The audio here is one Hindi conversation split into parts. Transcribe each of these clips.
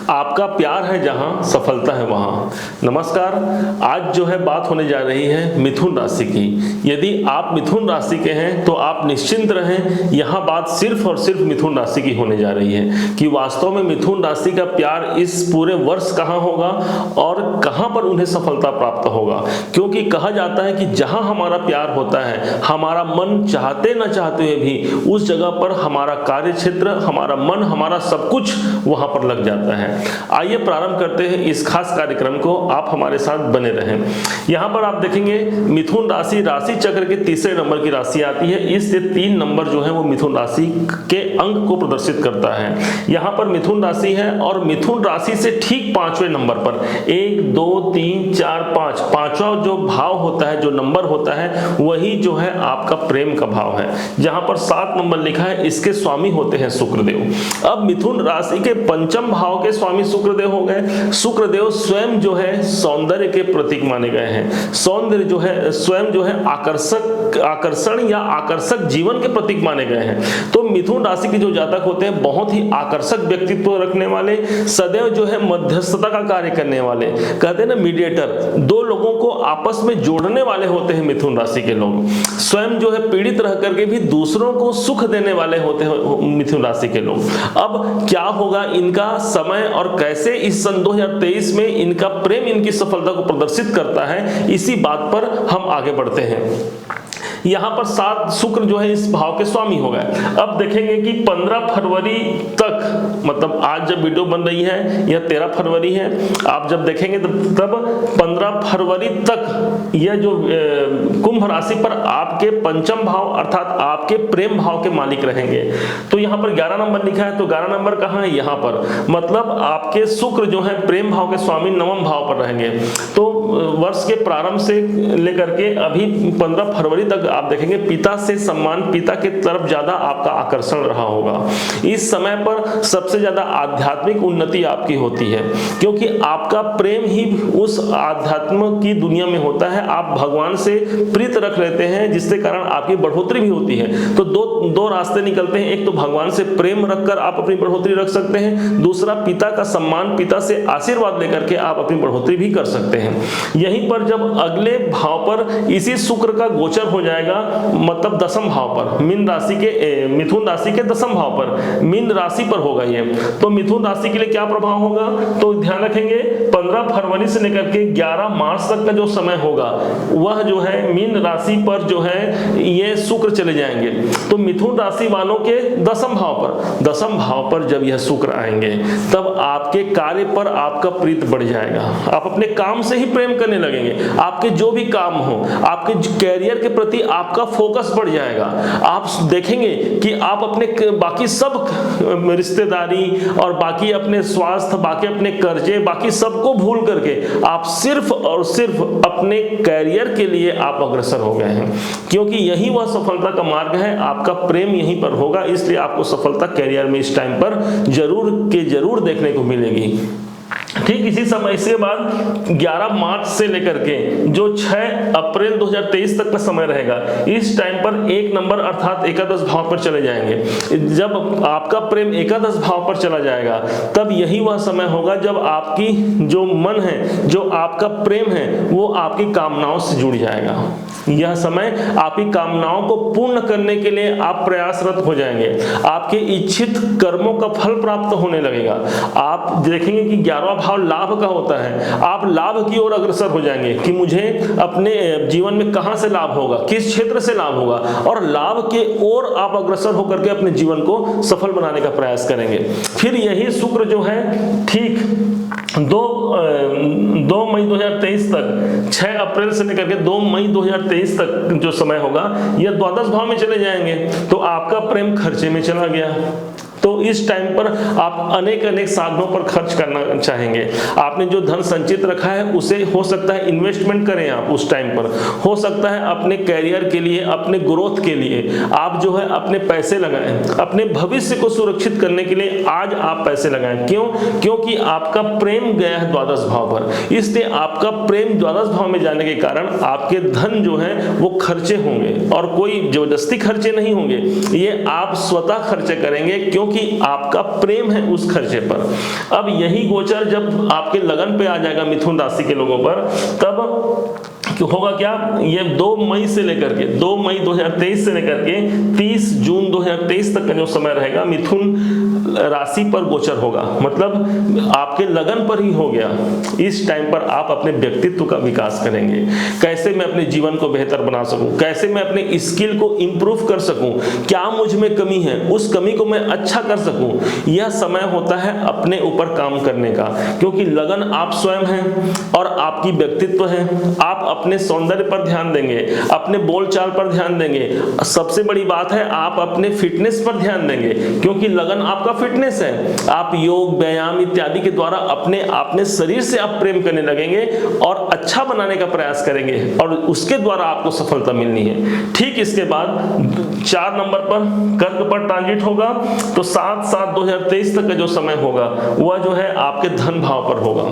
आपका प्यार है जहां, सफलता है वहां। नमस्कार, आज जो है बात होने जा रही है मिथुन राशि की। यदि आप मिथुन राशि के हैं तो आप निश्चिंत रहें, यहां बात सिर्फ और सिर्फ मिथुन राशि की होने जा रही है कि वास्तव में मिथुन राशि का प्यार इस पूरे वर्ष कहां होगा और कहां पर उन्हें सफलता प्राप्त होगा। क्योंकि कहा जाता है कि जहां हमारा प्यार होता है, हमारा मन चाहते न चाहते हुए भी उस जगह पर हमारा कार्य क्षेत्र, हमारा मन, हमारा सब कुछ वहां पर लग जाता है। आइए प्रारंभ करते हैं इस खास कार्यक्रम को, आप हमारे साथ बने रहें। यहां पर आप देखेंगे मिथुन राशि राशि चक्र के तीसरे नंबर की राशि आती है। इससे 3 नंबर जो है वो मिथुन राशि के अंक को प्रदर्शित करता है। यहां पर मिथुन राशि है और मिथुन राशि से ठीक 5वें नंबर पर 1 2 3 4 5 पांचवा जो भाव होता है, जो नंबर होता है, वही जो है आपका प्रेम का भाव है। जहां पर 7 नंबर लिखा है, इसके स्वामी होते हैं शुक्रदेव। अब मिथुन राशि के पंचम भाव के स्वामी शुक्रदेव हो गए। शुक्रदेव स्वयं जो है सौंदर्य के प्रतीक माने गए हैं। सौंदर्य जो है स्वयं जो है आकर्षण या आकर्षक जीवन के प्रतीक माने गए हैं। तो मिथुन राशि के जो जातक होते हैं बहुत ही आकर्षक व्यक्तित्व रखने वाले, सदैव जो है मध्यस्थता का कार्य करने वाले, कहते हैं ना मीडिएटर, दो लोगों को आपस में जोड़ने वाले होते हैं मिथुन राशि के लोग। स्वयं जो है पीड़ित रह करके भी दूसरों को सुख देने वाले होते हैं मिथुन राशि के लोग। अब क्या होगा इनका समय और कैसे इस सन 2023 में इनका प्रेम इनकी सफलता को प्रदर्शित करता है, इसी बात पर हम आगे बढ़ते हैं। यहां पर 7 शुक्र जो है इस भाव के स्वामी हो गए। अब देखेंगे कि 15 फरवरी तक, मतलब आज जब वीडियो बन रही है यह 13 फरवरी है, आप जब देखेंगे तब 15 फरवरी तक यह जो कुंभ राशि पर आपके पंचम भाव अर्थात आपके प्रेम भाव के मालिक रहेंगे। तो यहां पर 11 नंबर लिखा है, तो 11 नंबर कहां है, यहां पर, मतलब आपके शुक्र जो है प्रेम भाव के स्वामी नवम भाव पर रहेंगे। तो वर्ष के प्रारंभ से लेकर के अभी 15 फरवरी तक आप देखेंगे पिता से सम्मान, पिता के तरफ ज्यादा आपका आकर्षण रहा होगा। इस समय पर सबसे ज्यादा आध्यात्मिक उन्नति आपकी होती है, क्योंकि आपका प्रेम ही उस आध्यात्म की दुनिया में होता है। आप भगवान से प्रीत रख लेते हैं, जिसके कारण आपकी बढ़ोतरी भी होती है। तो दो रास्ते निकलते हैं, एक तो भगवान से प्रेम रखकर आप अपनी बढ़ोतरी रख सकते हैं, दूसरा पिता का सम्मान, पिता से आशीर्वाद लेकर के आप अपनी बढ़ोतरी भी कर सकते हैं। यहीं पर जब अगले भाव पर इसी शुक्र का गोचर हो जाएगा, मतलब 10वें भाव पर, मीन राशि के मिथुन राशि के 10वें भाव पर, मीन राशि पर होगा ये। तो मिथुन राशि के लिए क्या प्रभाव होगा, तो ध्यान रखेंगे 15 फरवरी से लेकर के 11 मार्च तक का जो समय होगा वह जो है मीन राशि पर जो है ये शुक्र चले जाएंगे। तो मिथुन राशि वालों के 10वें भाव पर जब यह शुक्र आएंगे तब आपके कार्य पर आपका प्रीत बढ़ जाएगा। आप अपने काम से ही प्रेम करने लगेंगे। आपके जो भी काम हो, आपके कैरियर के प्रति आपका फोकस बढ़ जाएगा। आप देखेंगे कि आप अपने बाकी सब रिश्तेदारी और बाकी अपने स्वास्थ्य, बाकी अपने कर्जे, बाकी सबको भूल करके आप सिर्फ और सिर्फ अपने कैरियर के लिए आप अग्रसर हो गए हैं, क्योंकि यही वह सफलता का मार्ग है। आपका प्रेम यहीं पर होगा, इसलिए आपको सफलता कैरियर में इस टाइम पर जरूर देखने को मिलेगी। ठीक इसी समय, इसके बाद 11 मार्च से लेकर के जो 6 अप्रैल 2023 तक का समय रहेगा, इस टाइम पर 1 नंबर अर्थात एकादश भाव पर चले जाएंगे। जब आपका प्रेम एकादश भाव पर चला जाएगा तब यही वह समय होगा जब आपकी जो मन है, जो आपका प्रेम है, वो आपकी कामनाओं से जुड़ जाएगा। यह समय आपकी कामनाओं को पूर्ण करने के लिए आप प्रयासरत हो जाएंगे। आपके इच्छित कर्मों का फल प्राप्त होने लगेगा। आप देखेंगे कि 11वां भाव लाभ का होता है। आप लाभ की ओर अग्रसर हो जाएंगे कि मुझे अपने जीवन में कहां से लाभ होगा, किस क्षेत्र से लाभ होगा, और लाभ के ओर आप अग्रसर होकर के अपने जीवन को सफल बनाने का प्रयास करेंगे। फिर यही शुक्र जो है ठीक 2 मई 2023 तक, 6 अप्रैल से लेकर के 2 मई 2023 तक जो समय होगा यह द्वादश भाव में चले जाएंगे। तो आपका प्रेम खर्चे में चला गया। तो इस टाइम पर आप अनेक साधनों पर खर्च करना चाहेंगे। आपने जो धन संचित रखा है उसे हो सकता है इन्वेस्टमेंट करें आप उस टाइम पर, हो सकता है अपने कैरियर के लिए, अपने ग्रोथ के लिए आप जो है अपने पैसे लगाएं, अपने भविष्य को सुरक्षित करने के लिए आज आप पैसे लगाएं। क्यों? क्योंकि आपका प्रेम गया है द्वादश भाव पर, इसलिए आपका प्रेम द्वादश भाव में जाने के कारण आपके धन जो है वो खर्चे होंगे और कोई जबरदस्ती खर्चे नहीं होंगे, ये आप स्वतः खर्चे करेंगे क्योंकि क्योंकि आपका प्रेम है उस खर्चे पर। अब यही गोचर जब आपके लगन पे आ जाएगा मिथुन राशि के लोगों पर, तब होगा क्या, ये 2 मई से लेकर के 2 मई 2023 से लेकर के 30 जून 2023 तक का जो समय रहेगा मिथुन राशि पर गोचर होगा, मतलब आपके लगन पर ही हो गया। इस टाइम पर आप अपने व्यक्तित्व का विकास करेंगे, कैसे मैं अपने जीवन को बेहतर बना सकूं, कैसे मैं अपने स्किल को इंप्रूव कर सकूं, क्या मुझ में कमी है, उस कमी को मैं अच्छा कर सकूं। यह समय होता है अपने ऊपर काम करने का, क्योंकि लगन आप स्वयं हैं और आपकी व्यक्तित्व है। आप अपने सौंदर्य पर ध्यान देंगे, अपने बोलचाल पर ध्यान देंगे, सबसे बड़ी बात है आप अपने फिटनेस पर ध्यान देंगे, क्योंकि लगन आपका फिटनेस है। आप योग, व्यायाम इत्यादि के द्वारा अपने शरीर से आप प्रेम करने लगेंगे और अच्छा बनाने का प्रयास करेंगे और उसके द्वारा आपको सफलता मिलनी है। ठीक इसके बाद 4 नंबर पर कर्क पर ट्रांजिट होगा, तो 7/7/2023 तक का जो समय होगा वह जो है आपके धन भाव पर होगा।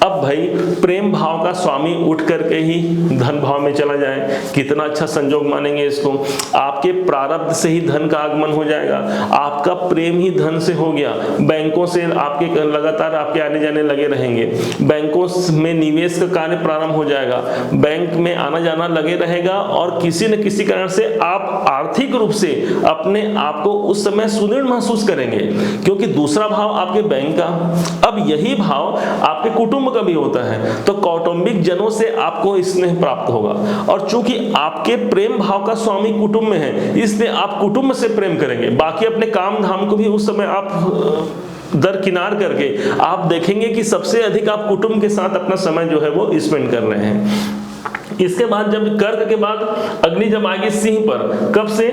अब भाई प्रेम भाव का स्वामी उठ करके ही धन भाव में चला जाए, कितना अच्छा संजोग मानेंगे इसको। आपके प्रारब्ध से ही धन का आगमन हो जाएगा, आपका प्रेम ही धन से हो गया। बैंकों से आपके लगातार आपके आने जाने लगे रहेंगे, बैंकों में निवेश का कार्य प्रारंभ हो जाएगा, बैंक में आना जाना लगे रहेगा और किसी न किसी कारण से आप आर्थिक रूप से अपने आप को उस समय सुदृढ़ महसूस करेंगे, क्योंकि दूसरा भाव आपके बैंक का, अब यही भाव आपके कुटुंब का भी होता है, तो कौटुंबिक जनों से आपको स्नेह प्राप्त होगा। और चूंकि आपके प्रेम भाव का स्वामी कुटुंब में है, इसलिए आप कुटुंब से प्रेम करेंगे। बाकी अपने काम धाम को भी उस समय आप दरकिनार करके आप देखेंगे कि सबसे अधिक आप कुटुंब के साथ अपना समय जो है वो स्पेंड कर रहे हैं। इसके बाद जब कर्क के बाद अग्नि जब आएगी सिंह पर, कब से,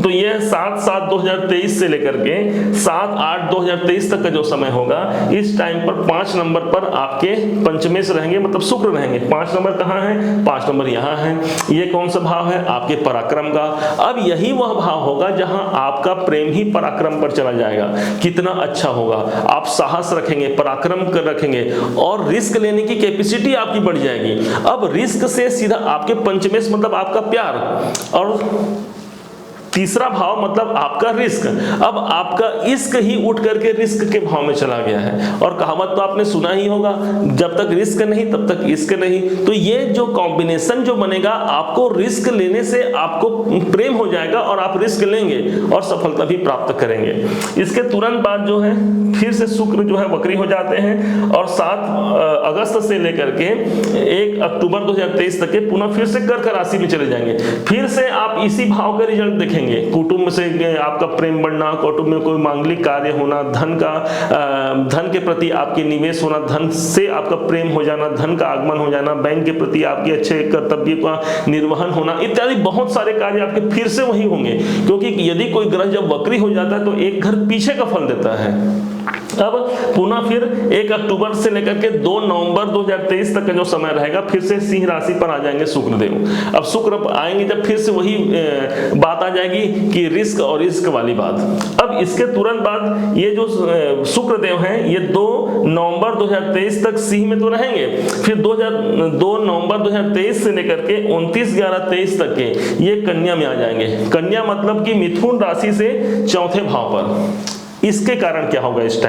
तो यह 7/7/2023 से लेकर के 7/8/2023 तक का जो समय होगा, इस टाइम पर 5 नंबर पर आपके पंचमेश रहेंगे, मतलब शुक्र रहेंगे। 5 नंबर कहाँ है, 5 नंबर यहाँ है। ये कौन सा भाव है, आपके पराक्रम का। अब यही वह भाव होगा जहां आपका प्रेम ही पराक्रम पर चला जाएगा। कितना अच्छा होगा, आप साहस रखेंगे, पराक्रम कर रखेंगे और रिस्क लेने की कैपेसिटी आपकी बढ़ जाएगी। अब रिस्क से सीधा आपके पंचमेश मतलब आपका प्यार, और तीसरा भाव मतलब आपका रिस्क। अब आपका इश्क ही उठ करके रिस्क के भाव में चला गया है। और कहावत तो आपने सुना ही होगा, जब तक रिस्क नहीं तब तक इश्क नहीं। तो ये जो कॉम्बिनेशन जो बनेगा, आपको रिस्क लेने से आपको प्रेम हो जाएगा और आप रिस्क लेंगे और सफलता भी प्राप्त करेंगे। इसके तुरंत बाद जो है फिर से शुक्र जो है वक्री हो जाते हैं और 7 अगस्त से लेकर के 1 अक्टूबर 2023 तक के पुनः फिर से कर्क राशि में चले जाएंगे। फिर से आप इसी भाव का रिजल्ट देखेंगे, कुटुंब से आपका प्रेम बढ़ना, कुटुंब में कोई मांगलिक कार्य होना, धन के प्रति आपके निवेश होना, धन से आपका प्रेम हो जाना, धन का आगमन हो जाना, बैंक के प्रति आपके अच्छे कर्तव्य का निर्वहन होना इत्यादि बहुत सारे कार्य आपके फिर से वही होंगे। क्योंकि यदि कोई ग्रह जब वक्री हो जाता है तो एक घर पीछे का फल देता है। अब पुनः फिर 1 अक्टूबर से लेकर के 2 नवंबर 2023 तक का जो समय रहेगा, फिर से सिंह राशि पर आ जाएंगे शुक्रदेव। अब शुक्र आएंगे जब फिर से वही बात आ जाएगी कि रिस्क और रिस्क वाली बात। अब इसके तुरंत बाद ये जो शुक्रदेव हैं, ये 2 नवंबर 2023 तक सिंह में तो रहेंगे, फिर 2 नवंबर 2023 से लेकर के 29/11/23 तक के ये कन्या में आ जाएंगे। कन्या मतलब कि मिथुन राशि से 4थे भाव पर। इसके कारण क्या होगा इस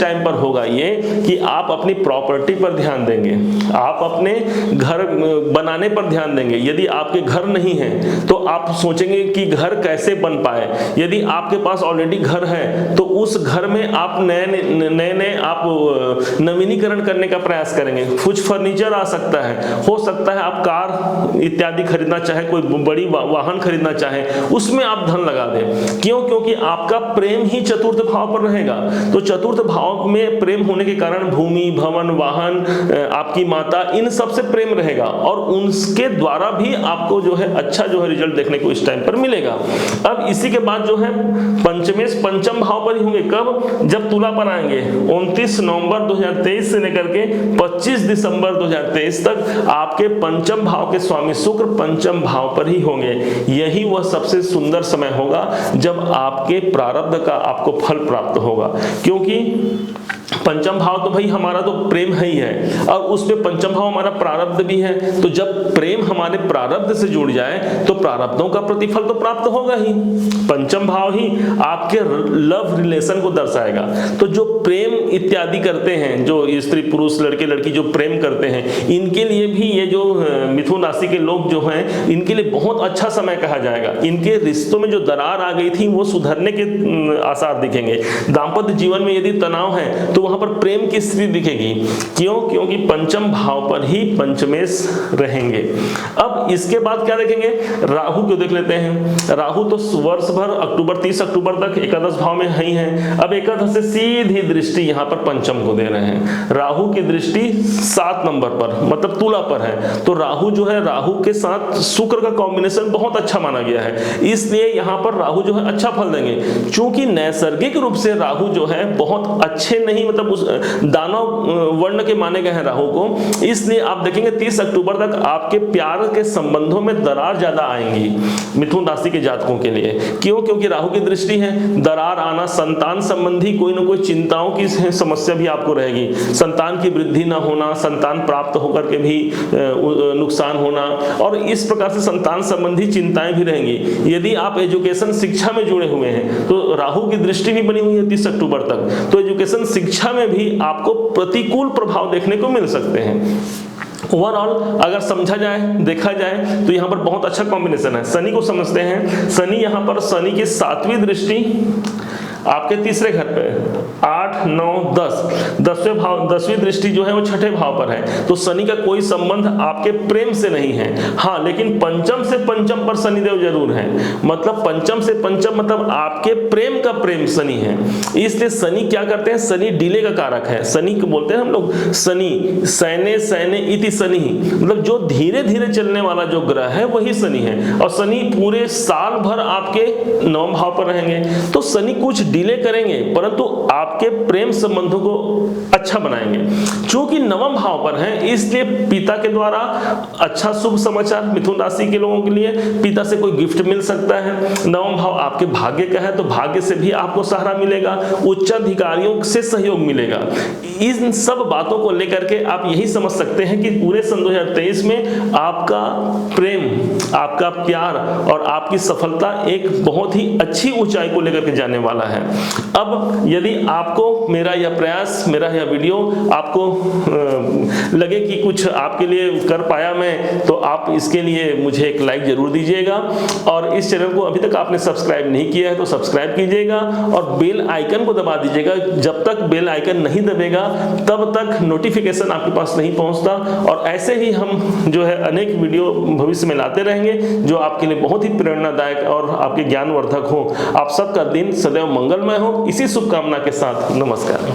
टाइम पर होगा ये कि आप अपनी प्रॉपर्टी पर ध्यान देंगे, आप अपने घर बनाने पर ध्यान देंगे। यदि आपके घर नहीं है तो आप सोचेंगे कि घर कैसे बन पाए। यदि आपके पास ऑलरेडी घर है तो उस घर में आप नए आप नवीनीकरण करने का प्रयास करेंगे। कुछ फर्नीचर आ सकता है, हो सकता है आप कार इत्यादि खरीदना चाहे, कोई बड़ी वाहन खरीदना चाहे, उसमें आप धन लगा दें। क्यों? क्योंकि आपका प्रेम ही चतुर्थ भाव पर रहेगा। तो चतुर्थ भाव में प्रेम होने के कारण भूमि, भवन, वाहन, आपकी माता, इन सब से प्रेम रहेगा और उनके द्वारा भी आपको जो है अच्छा जो है रिजल्ट देखने को इस टाइम पर मिलेगा। अब इसी के बाद जो है पंचमेश पंचम भाव पर ही होंगे। कब? जब तुला पर आएंगे 29 नवंबर 2023 से लेकर के 25 दिसंबर 2023 तक आपके पंचम भाव के स्वामी शुक्र पंचम भाव पर ही होंगे। यही वह सबसे सुंदर समय होगा जब आपके प्रारब्ध का आपको फल प्राप्त होगा। क्योंकि पंचम भाव तो भाई हमारा तो प्रेम है ही है, और उसमें पंचम भाव हमारा प्रारब्ध भी है। तो जब प्रेम हमारे प्रारब्ध से जुड़ जाए तो प्रारब्धों का प्रतिफल तो प्राप्त होगा ही। पंचम भाव ही आपके लव रिलेशन को दर्शाएगा। तो जो प्रेम इत्यादि करते हैं, जो स्त्री पुरुष लड़के लड़की जो प्रेम करते हैं, इनके लिए भी ये जो मिथुन राशि के लोग जो हैं, इनके लिए बहुत अच्छा समय कहा जाएगा। इनके रिश्तों में जो दरार आ गई थी वो सुधरने के आसार दिखेंगे। दाम्पत्य जीवन में यदि तनाव है तो वहां पर प्रेम की स्थिति दिखेगी। क्यों? क्योंकि पंचम भाव पर ही पंचमेश रहेंगे। अब इसके बाद क्या देखेंगे, राहु को देख लेते हैं। राहु तो वर्ष भर अक्टूबर 30 अक्टूबर तक एकादश भाव में ही है। अब एकादश से सीधी दृष्टि यहां पर पंचम को दे रहे हैं। राहु की दृष्टि 7 नंबर पर मतलब तुला पर है। तो राहु जो है, राहु के साथ शुक्र का कॉम्बिनेशन बहुत अच्छा माना गया है, इसलिए यहां पर राहु जो है अच्छा फल देंगे। चूंकि नैसर्गिक रूप से राहु जो है बहुत अच्छे नहीं, मतलब उस दानव वर्ण के माने गए हैं राहु को, इसलिए आप देखेंगे 30 अक्टूबर तक आपके प्यार के संबंधों में दरार ज्यादा आएंगी मिथुन राशि के जातकों के लिए। क्यों? क्योंकि राहु की दृष्टि है, दरार आना, संतान संबंधी कोई ना कोई चिंताओं की समस्या भी आपको रहेगी। संतान की वृद्धि ना होना, संतान प्राप्त होकर के भी नुकसान होना, और इस प्रकार से संतान संबंधी चिंताएं भी रहेंगी। यदि आप एजुकेशन शिक्षा में जुड़े हुए हैं तो राहु की दृष्टि भी बनी हुई है 30 अक्टूबर तक, तो एजुकेशन शिक्षा में भी आपको प्रतिकूल प्रभाव देखने को मिल सकते हैं। ओवरऑल अगर समझा जाए, देखा जाए तो यहाँ पर बहुत अच्छा कॉम्बिनेशन है। शनि को समझते हैं। शनि यहाँ पर, शनि की 7वीं दृष्टि आपके तीसरे घर पे, 8 9 10 10वें भाव, 10वीं दृष्टि जो है वो छठे भाव पर है। तो शनि का कोई संबंध आपके प्रेम से नहीं है। हाँ, लेकिन पंचम से पंचम पर शनिदेव जरूर है। मतलब पंचम से पंचम मतलब आपके प्रेम का प्रेम शनि है। इसलिए शनि क्या करते हैं, शनि डिले का कारक है। शनि को बोलते हैं हम लोग शनि, सैने सैने इति शनि, मतलब जो धीरे धीरे चलने वाला जो ग्रह है वही शनि है। और शनि पूरे साल भर आपके 9वें भाव पर रहेंगे। तो शनि कुछ डिले करेंगे परंतु आपके प्रेम संबंधों को अच्छा बनाएंगे। चूंकि 9वें भाव पर है, इसलिए पिता के द्वारा अच्छा शुभ समाचार मिथुन राशि के लोगों के लिए, पिता से कोई गिफ्ट मिल सकता है। 9वां भाव आपके भाग्य का है, तो भाग्य से भी आपको सहारा मिलेगा, उच्चाधिकारियों से सहयोग मिलेगा। इन सब बातों को लेकर के आप यही समझ सकते हैं कि पूरे सन 2023 में आपका प्रेम, आपका प्यार और आपकी सफलता एक बहुत ही अच्छी ऊंचाई को लेकर के जाने वाला है। अब यदि आपको मेरा यह प्रयास, मेरा यह वीडियो आपको लगे कि कुछ आपके लिए कर पाया मैं, तो आप इसके लिए मुझे एक लाइक जरूर दीजिएगा। और इस चैनल को अभी तक आपने सब्सक्राइब नहीं किया है तो सब्सक्राइब कीजिएगा और बेल आइकन को दबा दीजिएगा। जब तक बेल आइकन नहीं दबेगा तब तक नोटिफिकेशन आपके पास नहीं पहुंचता। और ऐसे ही हम जो है अनेक वीडियो भविष्य में लाते रहेंगे जो आपके लिए बहुत ही प्रेरणादायक और आपके ज्ञानवर्धक हो। आप सबका दिन सदैव मंगलमय हो, इसी शुभकामना के साथ नमस्कार।